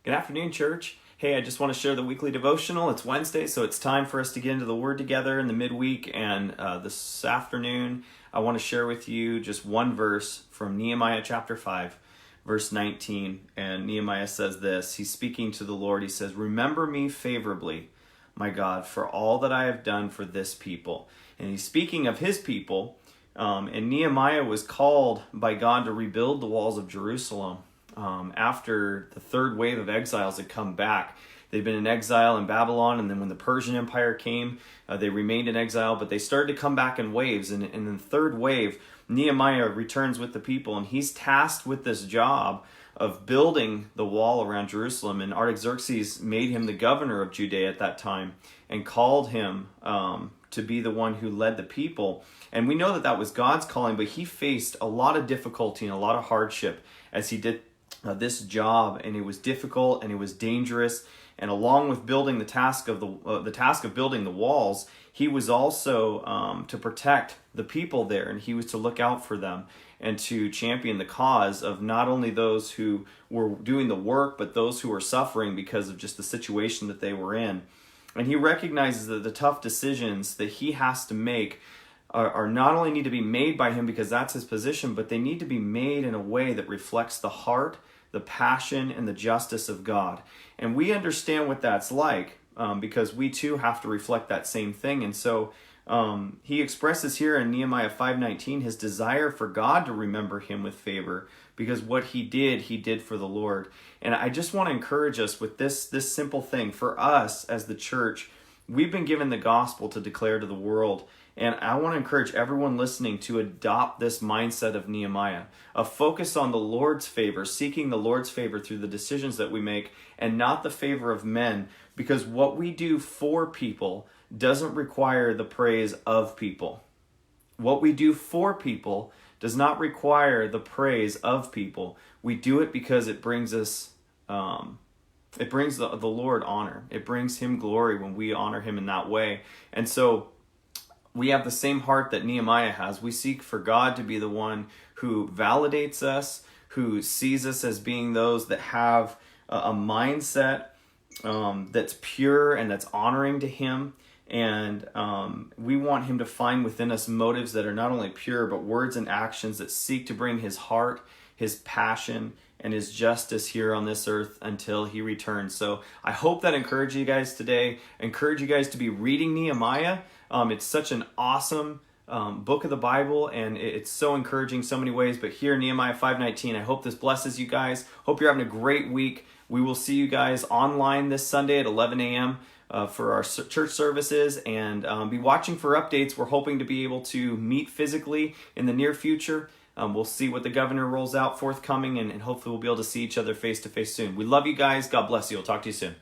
Good afternoon, church. Hey, I just want to share the weekly devotional. It's Wednesday, so it's time for us to get into the Word together in the midweek. And this afternoon, I want to share with you just one verse from Nehemiah chapter 5, verse 19. And Nehemiah says this. He's speaking to the Lord. He says, "Remember me favorably, my God, for all that I have done for this people." And he's speaking of his people. And Nehemiah was called by God to rebuild the walls of Jerusalem. After the third wave of exiles had come back. They'd been in exile in Babylon, and then when the Persian Empire came, they remained in exile, but they started to come back in waves. And in the third wave, Nehemiah returns with the people, and he's tasked with this job of building the wall around Jerusalem. And Artaxerxes made him the governor of Judea at that time and called him to be the one who led the people. And we know that that was God's calling, but he faced a lot of difficulty and a lot of hardship as he did this job, and it was difficult and it was dangerous. And along with building the task of building the walls, he was also to protect the people there, and he was to look out for them and to champion the cause of not only those who were doing the work, but those who were suffering because of just the situation that they were in. And he recognizes that the tough decisions that he has to make are not only need to be made by him because that's his position, but they need to be made in a way that reflects the heart, the passion, and the justice of God. And we understand what that's like because we too have to reflect that same thing. And so he expresses here in Nehemiah 5:19 his desire for God to remember him with favor because what he did for the Lord. And I just want to encourage us with this simple thing. For us as the church, we've been given the gospel to declare to the world. And I want to encourage everyone listening to adopt this mindset of Nehemiah, a focus on the Lord's favor, seeking the Lord's favor through the decisions that we make and not the favor of men, because what we do for people doesn't require the praise of people. What we do for people does not require the praise of people. We do it because it brings us, it brings the Lord honor. It brings him glory when we honor him in that way. And so we have the same heart that Nehemiah has. We seek for God to be the one who validates us, who sees us as being those that have a mindset that's pure and that's honoring to him. And we want him to find within us motives that are not only pure, but words and actions that seek to bring his heart, his passion, and his justice here on this earth until he returns. So I hope that encourages you guys today. I encourage you guys to be reading Nehemiah. It's such an awesome book of the Bible, and it's so encouraging so many ways. But here, Nehemiah 5:19, I hope this blesses you guys. Hope you're having a great week. We will see you guys online this Sunday at 11 a.m. For our church services, and be watching for updates. We're hoping to be able to meet physically in the near future. We'll see what the governor rolls out forthcoming, and hopefully we'll be able to see each other face to face soon. We love you guys. God bless you. I'll talk to you soon.